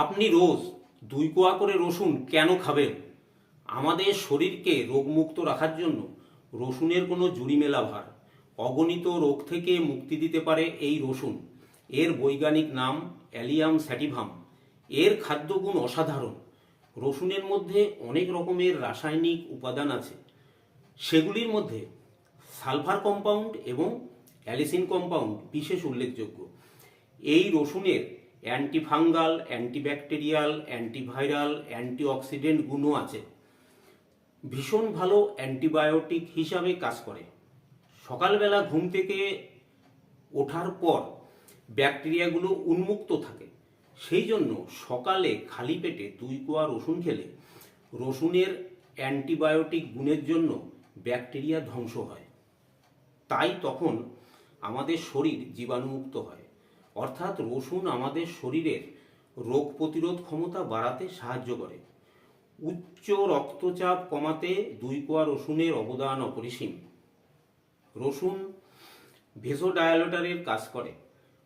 আপনি রোজ 2 কোয়া করে রসুন কেন খাবেন? আমাদের শরীরকে রোগমুক্ত রাখার জন্য রসুনের কোনো জুড়ি মেলা ভার। অগণিত রোগ থেকে মুক্তি দিতে পারে এই রসুন। এর বৈজ্ঞানিক নাম অ্যালিয়াম স্যাটিভাম। এর খাদ্যগুণ অসাধারণ। রসুনের মধ্যে অনেক রকমের রাসায়নিক উপাদান আছে। সেগুলির মধ্যে সালফার কম্পাউন্ড এবং অ্যালিসিন কম্পাউন্ড বিশেষ উল্লেখযোগ্য। এই রসুনের অ্যান্টিফাঙ্গাল, অ্যান্টিব্যাকটেরিয়াল, অ্যান্টিভাইরাল, অ্যান্টিঅক্সিডেন্ট গুণও আছে। ভীষণ ভালো অ্যান্টিবায়োটিক হিসাবে কাজ করে। সকালবেলা ঘুম থেকে ওঠার পর ব্যাকটেরিয়াগুলো উন্মুক্ত থাকে, সেই জন্য সকালে খালি পেটে 2 কোয়া রসুন খেলে রসুনের অ্যান্টিবায়োটিক গুণের জন্য ব্যাকটেরিয়া ধ্বংস হয়। তাই তখন আমাদের শরীর জীবাণুমুক্ত হয়। অর্থাৎ রসুন আমাদের শরীরের রোগ প্রতিরোধ ক্ষমতা বাড়াতে সাহায্য করে। উচ্চ রক্তচাপ কমাতে 2 কোয়া রসুনের অবদান অপরিসীম। রসুন ভেসোডায়ালেটরের কাজ করে।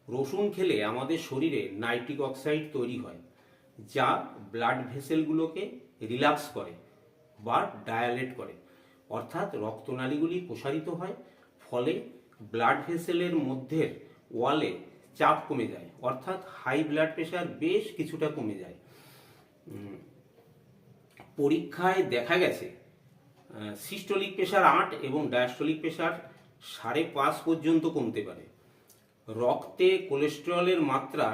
রসুন খেলে আমাদের শরীরে নাইট্রিক অক্সাইড তৈরি হয়, যা ব্লাড ভেসেলগুলোকে রিল্যাক্স করে বা ডায়ালেট করে। অর্থাৎ রক্তনালীগুলি প্রসারিত হয়, ফলে ব্লাড ভেসেলের মধ্যের ওয়ালে চাপ কমে যায়, অর্থাৎ হাই ব্লাড প্রেশার বেশ কিছুটা কমে যায়। পরীক্ষায় দেখা গেছে সিস্টোলিক প্রেশার 8 এবং ডায়াস্টোলিক প্রেশার 5.5 পর্যন্ত কমতে পারে। রক্তে কোলেস্টেরলের মাত্রা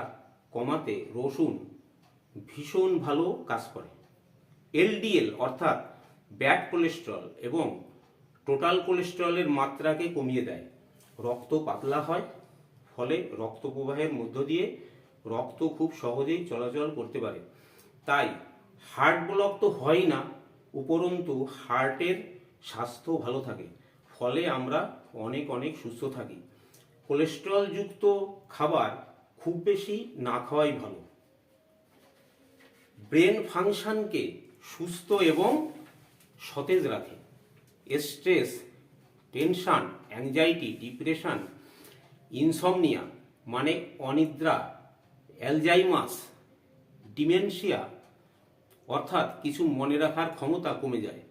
কমাতে রসুন ভীষণ ভালো কাজ করে। এলডিএল অর্থাৎ ব্যাড কোলেস্টেরল এবং টোটাল কোলেস্টেরলের মাত্রাকে কমিয়ে দেয়। রক্ত পাতলা হয়, ফলে রক্ত প্রবাহের মধ্য দিয়ে রক্ত খুব সহজেই চলাচল করতে পারে। তাই হার্ট ব্লক তো হয় না, উপরন্তু হার্টের স্বাস্থ্য ভালো থাকে, ফলে আমরা অনেক অনেক সুস্থ থাকি। কোলেস্টেরল যুক্ত খাবার খুব বেশি না খাওয়াই ভালো। ব্রেন ফাংশনকে সুস্থ এবং সতেজ রাখে। Stress, tension, anxiety, depression, insomnia মানে অনিদ্রা, অ্যালজাইমাস, ডিমেনশিয়া অর্থাৎ কিছু মনে রাখার ক্ষমতা কমে যায়।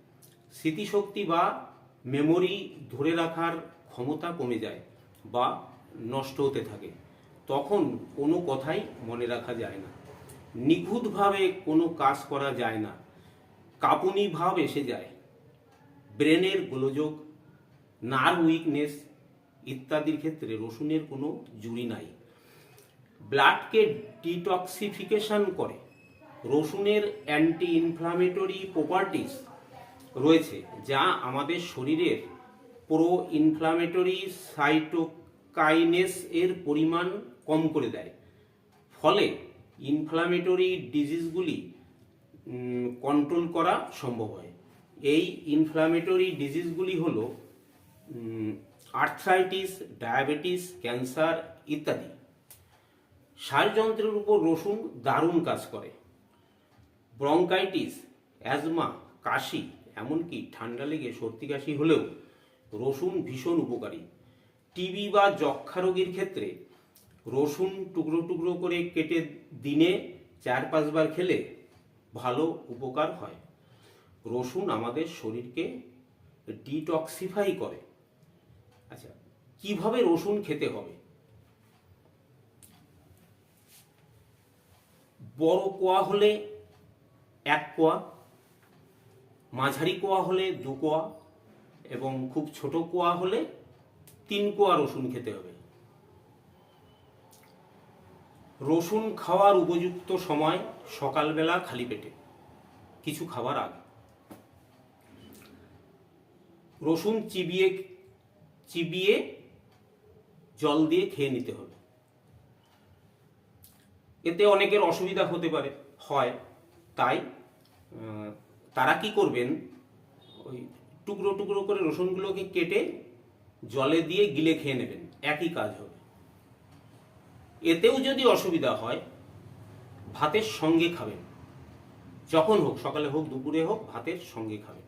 স্মৃতিশক্তি বা মেমোরি ধরে রাখার ক্ষমতা কমে যায় বা নষ্ট হতে থাকে। তখন কোনো কথাই মনে রাখা যায় না, নিখুঁতভাবে কোনো কাজ করা যায় না, কাঁপুনি ভাব এসে যায়। ব্রেনের গোলযোগ, নার্ভ উইকনেস ইত্যাদির ক্ষেত্রে রসুনের কোনো জুড়ি নাই। ব্লাডকে ডিটক্সিফিকেশন করে। রসুনের অ্যান্টি ইনফ্লামেটরি প্রপার্টিস রয়েছে, যা আমাদের শরীরের প্রো ইনফ্লামেটরি সাইটোকাইনেস এর পরিমাণ কম করে দেয়। ফলে ইনফ্লামেটরি ডিজিজগুলি কন্ট্রোল করা সম্ভব হয়। এই ইনফ্লামেটরি ডিজিজগুলি হলো আর্থ্রাইটিস, ডায়াবেটিস, ক্যান্সার ইত্যাদি। শ্বাসযন্ত্রের উপর রসুন দারুণ কাজ করে। ব্রঙ্কাইটিস, অ্যাজমা, কাশি, এমনকি ঠান্ডা লেগে সর্দি কাশি হলেও রসুন ভীষণ উপকারী। টিবি বা যক্ষ্মা রোগীর ক্ষেত্রে রসুন টুকরো টুকরো করে কেটে দিনে 4-5 বার খেলে ভালো উপকার হয়। রসুন আমাদের শরীরকে ডিটক্সিফাই করে। আচ্ছা, কিভাবে রসুন খেতে হবে? বড় কোয়া হলে 1 কোয়া, মাঝারি কোয়া হলে 2 কোয়া এবং খুব ছোট কোয়া হলে 3 কোয়া রসুন খেতে হবে। রসুন খাওয়ার উপযুক্ত সময় সকালবেলা খালি পেটে কিছু খাবার আগে। রসুন চিবিয়ে চিবিয়ে জল দিয়ে খেয়ে নিতে হবে। এতে অনেকের অসুবিধা হতে পারে, হয়, তাই তারা কি করবেন, ওই টুকরো টুকরো করে রসুনগুলোকে কেটে জলে দিয়ে গিলে খেয়ে নেবেন, একই কাজ হবে। এতেও যদি অসুবিধা হয়, ভাতের সঙ্গে খাবেন, যখন হোক, সকালে হোক, দুপুরে হোক, ভাতের সঙ্গে খাবেন।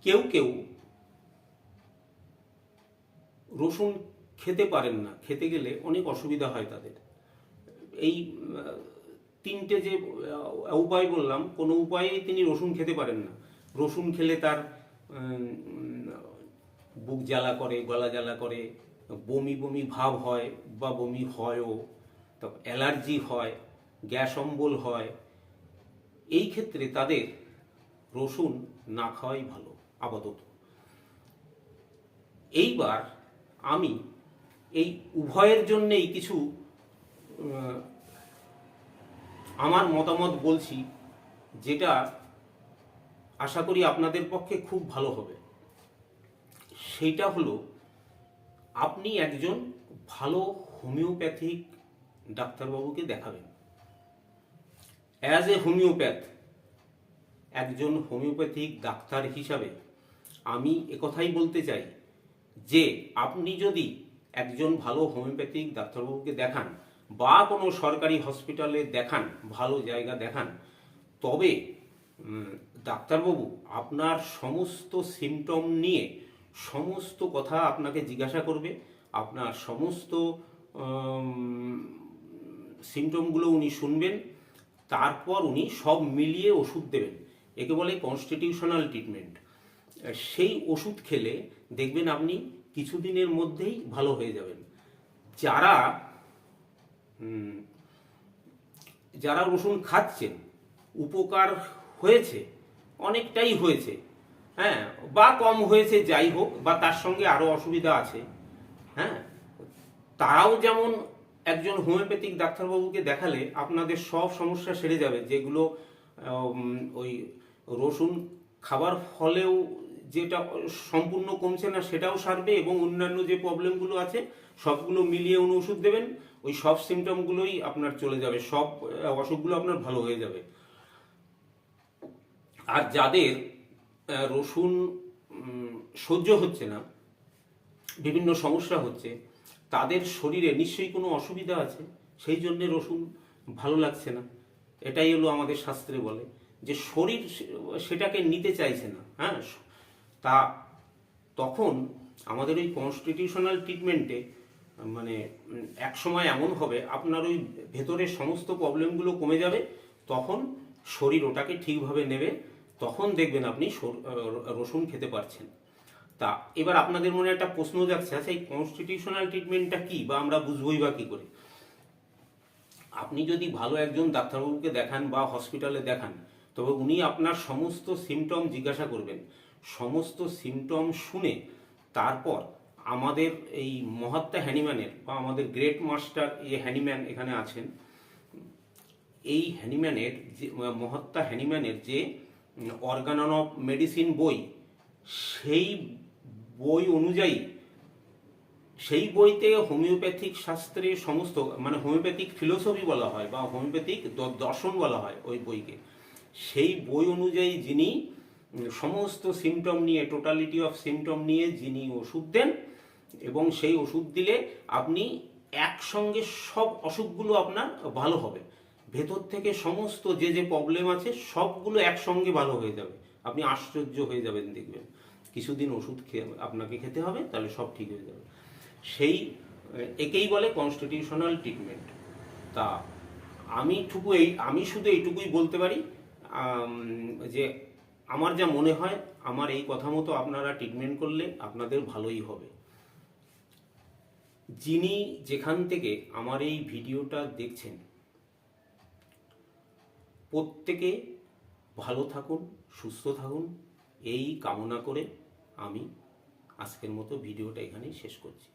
কেউ কেউ রসুন খেতে পারেন না, খেতে গেলে অনেক অসুবিধা হয় তাদের। এই তিনটে যে উপায় বললাম, কোনো উপায়েই তিনি রসুন খেতে পারেন না। রসুন খেলে তার বুক জ্বালা করে, গলা জ্বালা করে, বমি বমি ভাব হয় বা বমি হয়ও, তো অ্যালার্জি হয়, গ্যাস অম্বল হয়। এই ক্ষেত্রে তাদের রসুন না খাওয়াই ভালো আপাতত। এইবার আমি এই উভয়ের জন্যেই কিছু আমার মতামত বলছি, যেটা আশা করি আপনাদের পক্ষে খুব ভালো হবে। সেইটা হলো, আপনি একজন ভালো হোমিওপ্যাথিক ডাক্তারবাবুকে দেখাবেন। অ্যাজ এ হোমিওপ্যাথ, একজন হোমিওপ্যাথিক ডাক্তার হিসাবে আমি একথাই বলতে চাই যে আপনি যদি একজন ভালো হোমিওপ্যাথিক ডাক্তারবাবুকে দেখান বা কোনো সরকারি হসপিটালে দেখান, ভালো জায়গা দেখান, তবে ডাক্তারবাবু আপনার সমস্ত সিমটম নিয়ে সমস্ত কথা আপনাকে জিজ্ঞাসা করবে। আপনার সমস্ত সিমটমগুলো উনি শুনবেন, তারপর উনি সব মিলিয়ে ওষুধ দেবেন। একে বলে কনস্টিটিউশনাল ট্রিটমেন্ট। সেই ওষুধ খেলে দেখবেন আপনি কিছুদিনের মধ্যেই ভালো হয়ে যাবেন। যারা যারা রসুন খাচ্ছেন, উপকার হয়েছে, অনেকটাই হয়েছে, হ্যাঁ, বা কম হয়েছে, যাই হোক, বা তার সঙ্গে আরো অসুবিধা আছে, হ্যাঁ, তারাও যেমন একজন হোমিওপ্যাথিক ডাক্তারবাবুকে দেখালে আপনাদের সব সমস্যা সেরে যাবে, যেগুলো ওই রসুন খাবার ফলেও যেটা সম্পূর্ণ কমছে না সেটাও সারবে, এবং অন্যান্য যে প্রবলেমগুলো আছে সবগুলো মিলিয়ে উনি ওষুধ দেবেন। ওই সব সিমটমগুলোই আপনার চলে যাবে, সব অসুখগুলো আপনার ভালো হয়ে যাবে। আর যাদের রসুন সহ্য হচ্ছে না, বিভিন্ন সমস্যা হচ্ছে, তাদের শরীরে নিশ্চয়ই কোনো অসুবিধা আছে, সেই জন্যে রসুন ভালো লাগছে না। এটাই হলো আমাদের শাস্ত্রে বলে যে শরীর সেটাকে নিতে চাইছে না। হ্যাঁ, তা তখন আমাদের ওই কনস্টিটিউশনাল ট্রিটমেন্টে মানে এক সময় এমন হবে আপনার ওই ভেতরের সমস্ত প্রবলেমগুলো কমে যাবে, তখন শরীর ওটাকে ঠিকভাবে নেবে, তখন দেখবেন আপনি রসুন খেতে পারছেন। তা এবার আপনাদের মনে একটা প্রশ্ন যাচ্ছে, আচ্ছা এই কনস্টিটিউশনাল ট্রিটমেন্টটা কি, বা আমরা বুঝবই বা কি করে? আপনি যদি ভালো একজন ডাক্তারবাবুকে দেখান বা হসপিটালে দেখান, তবে উনি আপনার সমস্ত সিমটম জিজ্ঞাসা করবেন। সমস্ত সিমটম শুনে তারপর আমাদের এই মহাত্মা হ্যানিম্যানের বা আমাদের গ্রেট মাস্টার যে হ্যানিম্যান এখানে আছেন, এই হ্যানিম্যানের যে মহাত্মা হ্যানিম্যানের যে অর্গান অফ মেডিসিন বই, সেই বই অনুযায়ী, সেই বইতে হোমিওপ্যাথিক শাস্ত্রে সমস্ত মানে হোমিওপ্যাথিক ফিলোসফি বলা হয় বা হোমিওপ্যাথিক দর্শন বলা হয় ওই বইকে। সেই বই অনুযায়ী যিনি সমস্ত সিমটম নিয়ে, টোটালিটি অফ সিমটম নিয়ে যিনি ওষুধ দেন, এবং সেই ওষুধ দিলে আপনি একসঙ্গে সব অসুখগুলো আপনার ভালো হবে। ভেতর থেকে সমস্ত যে যে প্রবলেম আছে সবগুলো একসঙ্গে ভালো হয়ে যাবে। আপনি আশ্চর্য হয়ে যাবেন, দেখবেন কিছুদিন ওষুধ আপনাকে খেতে হবে, তাহলে সব ঠিক হয়ে যাবে। সেই একেই বলে কনস্টিটিউশনাল ট্রিটমেন্ট। তা আমি শুধু এইটুকুই বলতে পারি যে আমার যা মনে হয়, আমার এই কথা মতো আপনারা ট্রিটমেন্ট করলে আপনাদের ভালোই হবে। যিনি যেখান থেকে আমার এই ভিডিওটা দেখছেন, প্রত্যেকে ভালো থাকুন, সুস্থ থাকুন, এই কামনা করে আমি আজকের মতো ভিডিওটা এখানেই শেষ করছি।